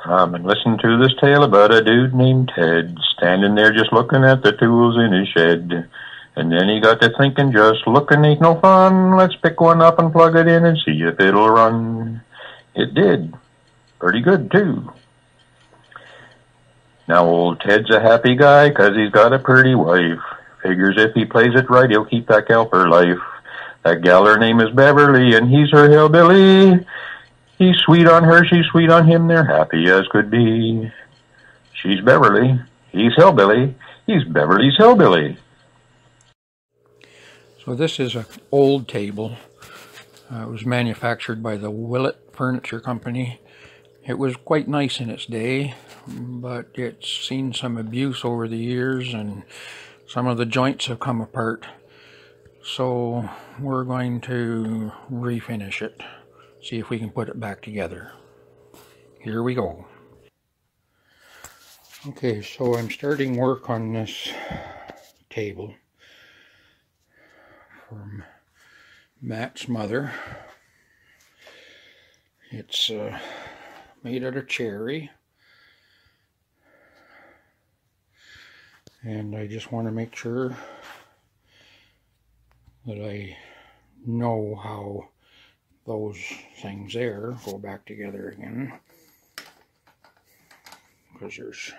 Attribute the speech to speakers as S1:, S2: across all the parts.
S1: Come and listen to this tale about a dude named Ted, standing there just looking at the tools in his shed. And then he got to thinking, just looking ain't no fun. Let's pick one up and plug it in and see if it'll run. It did. Pretty good, too. Now old Ted's a happy guy 'cause he's got a pretty wife. Figures if he plays it right, he'll keep that gal for life. That gal, her name is Beverly, and he's her hillbilly. He's sweet on her, she's sweet on him, they're happy as could be. She's Beverly, he's Hillbilly, he's Beverly's Hillbilly.
S2: So this is an old table. It was manufactured by the Willett Furniture Company. It was quite nice in its day, but it's seen some abuse over the years and some of the joints have come apart. So we're going to refinish it, see if we can put it back together. Here we go. Okay, so I'm starting work on this table from Matt's mother. It's made out of cherry, and I just want to make sure that I know how those things there go back together again, because just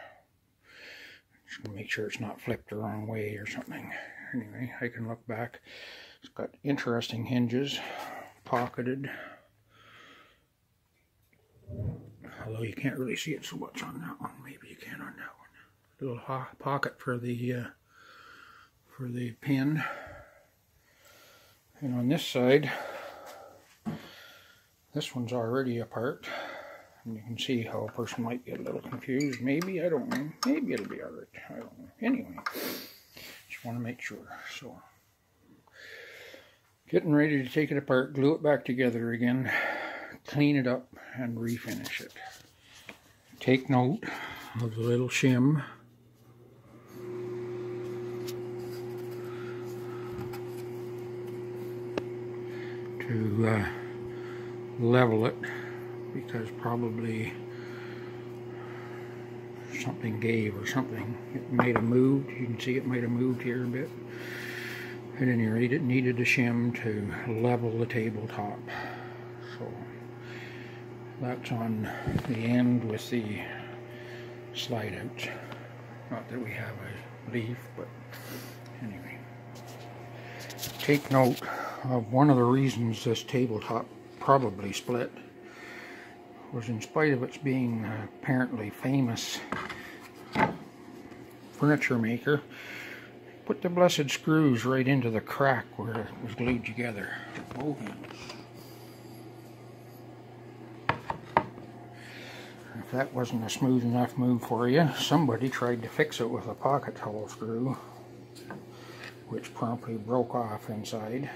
S2: gonna make sure it's not flipped the wrong way or something. Anyway, I can look back. It's got interesting hinges, pocketed, although you can't really see it so much on that one. Maybe you can on that one. Little pocket for the pin. And on this side, this one's already apart, and you can see how a person might get a little confused. Maybe, I don't know. Maybe it'll be alright. I don't know. Anyway, just want to make sure. So, getting ready to take it apart, glue it back together again, clean it up, and refinish it. Take note of the little shim. To level it, because probably something gave or something. It might have moved. You can see it might have moved here a bit. At any rate, it needed a shim to level the tabletop. So that's on the end with the slide outs. Not that we have a leaf, but anyway. Take note of one of the reasons this tabletop probably split was, in spite of its being apparently famous furniture maker, put the blessed screws right into the crack where it was glued together. Both ends. If that wasn't a smooth enough move for you, somebody tried to fix it with a pocket hole screw, which promptly broke off inside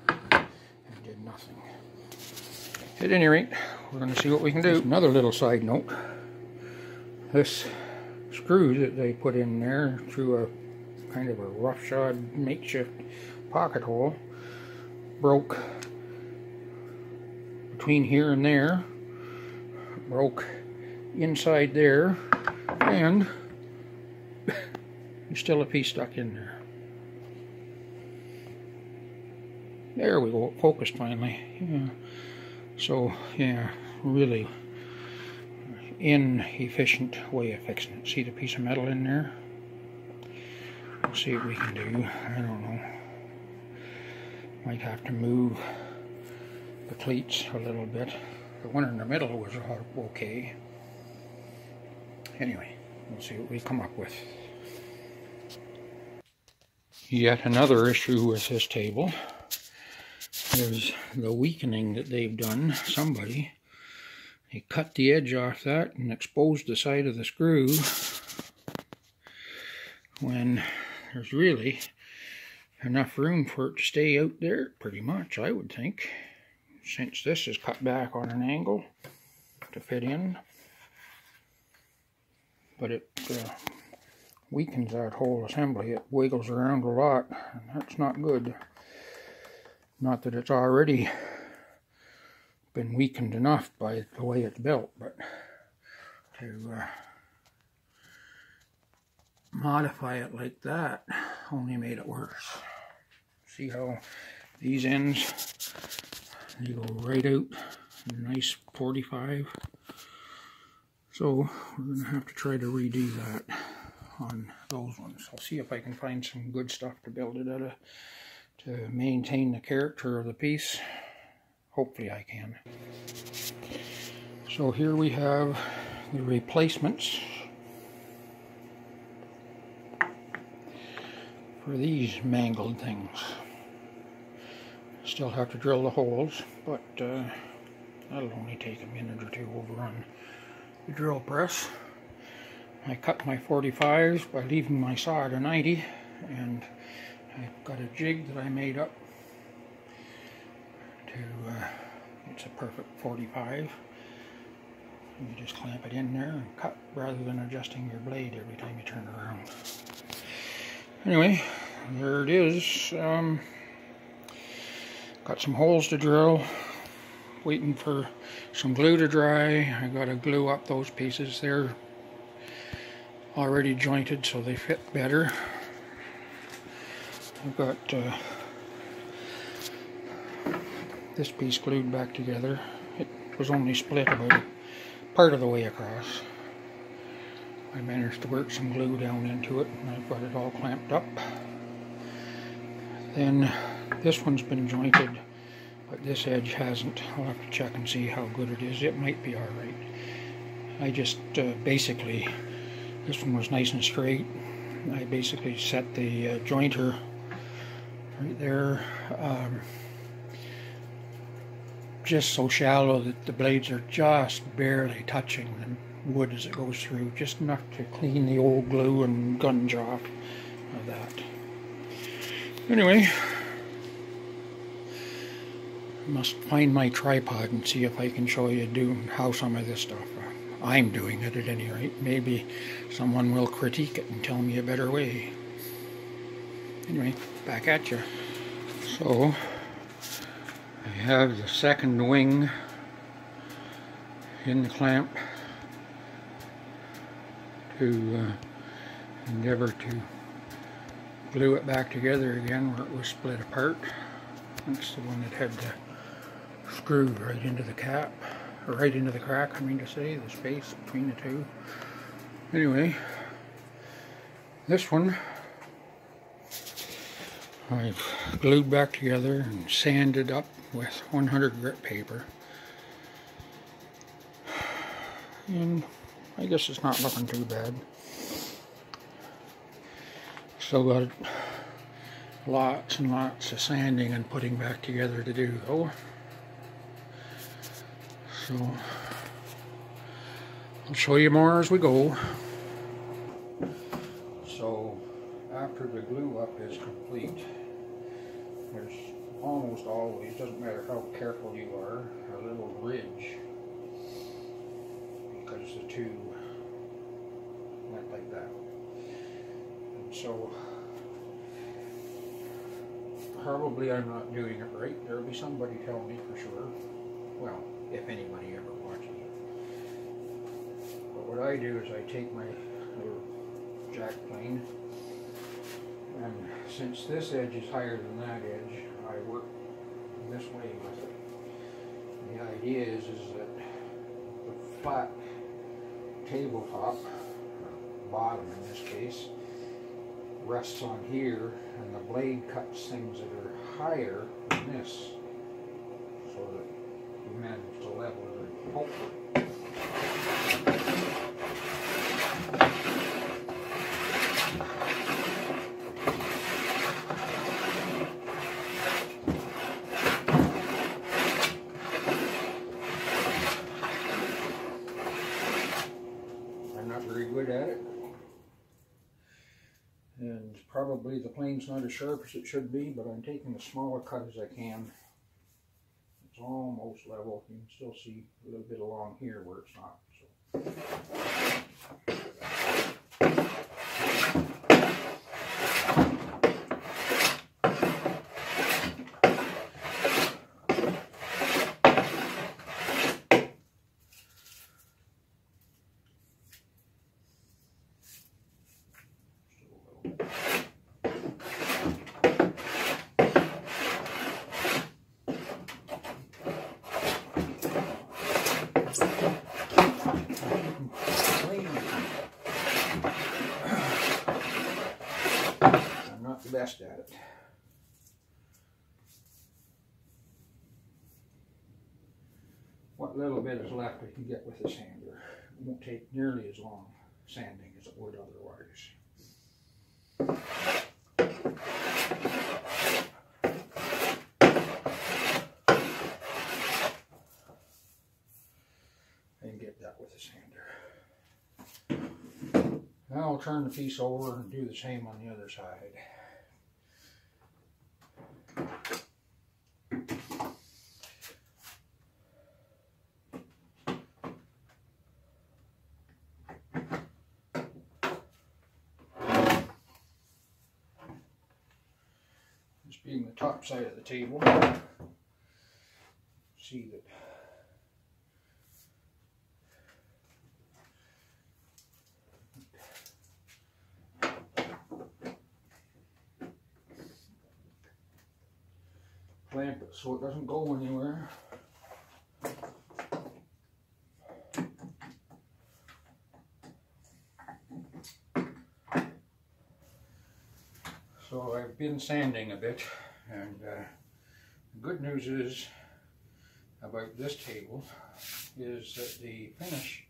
S2: and did nothing. At any rate, we're going to see what we can do. Another little side note, this screw that they put in there through a kind of a roughshod makeshift pocket hole broke between here and there, broke inside there, and there's still a piece stuck in there. There we go, focused finally. Yeah. So, yeah, really inefficient way of fixing it. See the piece of metal in there? We'll see what we can do. I don't know. Might have to move the cleats a little bit. The one in the middle was okay. Anyway, we'll see what we come up with. Yet another issue with this table is the weakening that they've done. Somebody, they cut the edge off that and exposed the side of the screw when there's really enough room for it to stay out there, pretty much, I would think, since this is cut back on an angle to fit in. But it weakens that whole assembly. It wiggles around a lot, and that's not good. Not that it's already been weakened enough by the way it's built, but to modify it like that only made it worse. See how these ends, they go right out, nice 45. So we're going to have to try to redo that on those ones. I'll see if I can find some good stuff to build it out of to maintain the character of the piece. Hopefully I can. So here we have the replacements for these mangled things. Still have to drill the holes, but that'll only take a minute or two over on the drill press. I cut my 45s by leaving my saw at a 90, and I've got a jig that I made up to, it's a perfect 45. You just clamp it in there and cut rather than adjusting your blade every time you turn around. Anyway, there it is. Got some holes to drill, waiting for some glue to dry. I gotta glue up those pieces. They're already jointed so they fit better. I've got this piece glued back together. It was only split about part of the way across. I managed to work some glue down into it and I've got it all clamped up. Then this one's been jointed, but this edge hasn't. I'll have to check and see how good it is. It might be alright. I just basically, this one was nice and straight. I basically set the jointer right there, just so shallow that the blades are just barely touching the wood as it goes through, just enough to clean the old glue and gunge off of that. Anyway, I must find my tripod and see if I can show you how some of this stuff, I'm doing it at any rate. Maybe someone will critique it and tell me a better way. Anyway, back at you. So, I have the second wing in the clamp to endeavor to glue it back together again where it was split apart. That's the one that had the screw right into the cap, or right into the crack, I mean to say, the space between the two. Anyway, this one I've glued back together and sanded up with 100 grit paper. And I guess it's not looking too bad. Still got lots and lots of sanding and putting back together to do though. So I'll show you more as we go. So after the glue up is complete, there's almost always, doesn't matter how careful you are, a little ridge, because the two went like that. And so probably I'm not doing it right. There'll be somebody tell me for sure. Well, if anybody ever watches it. But what I do is I take my little jack plane, and since this edge is higher than that edge, I work this way with it. And the idea is that the flat tabletop, bottom in this case, rests on here, and the blade cuts things that are higher than this, so that we manage to level it and hopefully. I'm not very good at it, and probably the plane's not as sharp as it should be, but I'm taking as small a cut as I can. It's almost level. You can still see a little bit along here where it's not. best at it. What little bit is left we can get with the sander. It won't take nearly as long sanding as it would otherwise. And get that with the sander. Now I'll turn the piece over and do the same on the other side. This being the top side of the table, see that clamp it so it doesn't go anywhere. So I've been sanding a bit, and the good news is about this table is that the finish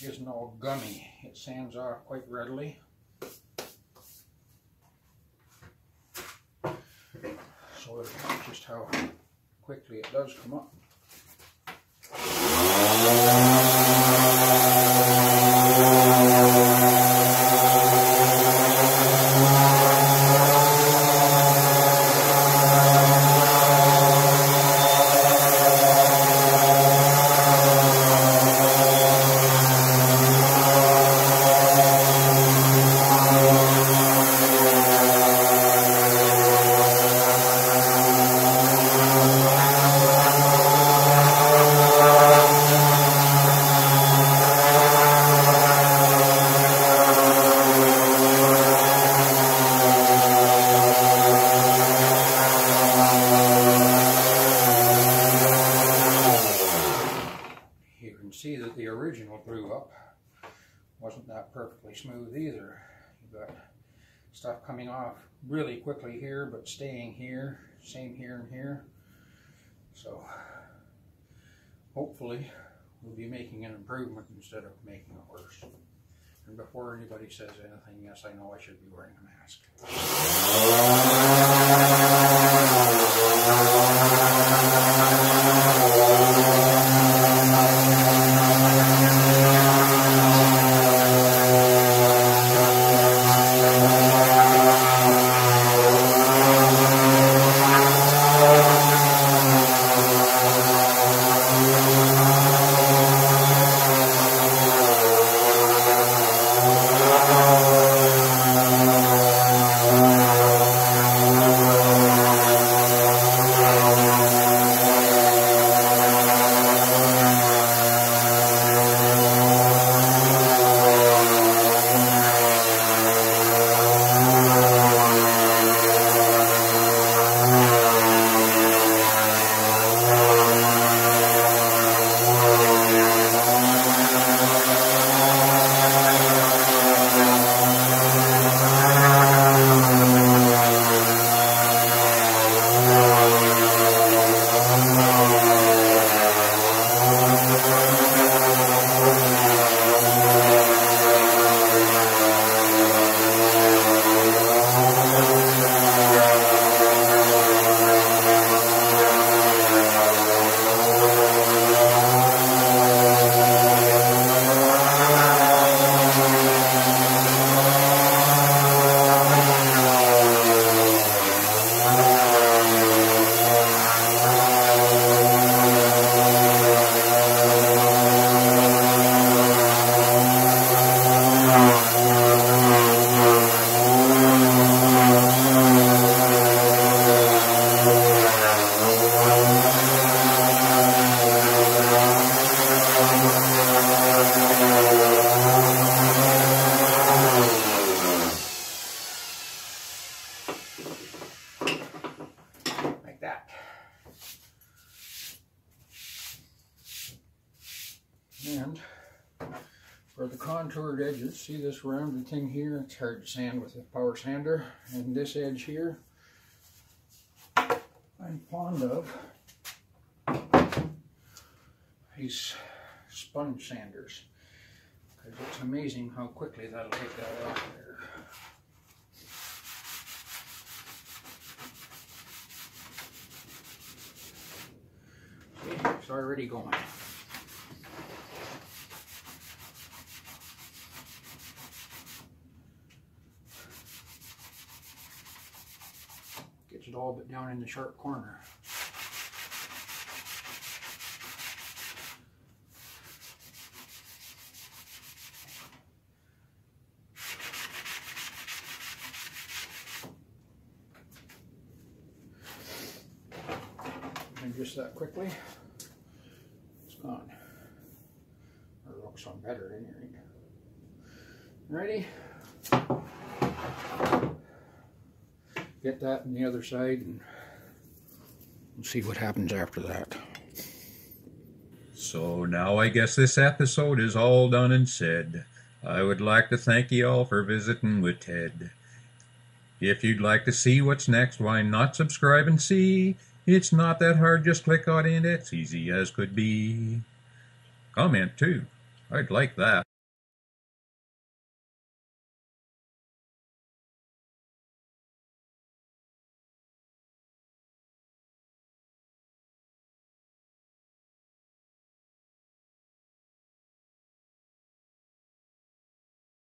S2: isn't all gummy. It sands off quite readily. So that's just how quickly it does come up. See that the original glue up wasn't that perfectly smooth either. You've got stuff coming off really quickly here, but staying here, same here and here. So hopefully we'll be making an improvement instead of making it worse. And before anybody says anything, yes, I know I should be wearing a mask. And For the contoured edges, see this rounded thing here? It's hard to sand with a power sander. And this edge here, I'm fond of these sponge sanders, because it's amazing how quickly that'll take that off there. See, it's already going. Gets it all but down in the sharp corner. And just that quickly, it's gone. Or it looks on better at any rate. Ready? Get that on the other side and we'll see what happens after that.
S3: So now I guess this episode is all done and said. I would like to thank you all for visiting with Ted. If you'd like to see what's next, why not subscribe and see? It's not that hard, just click on it, it's easy as could be. Comment too, I'd like that.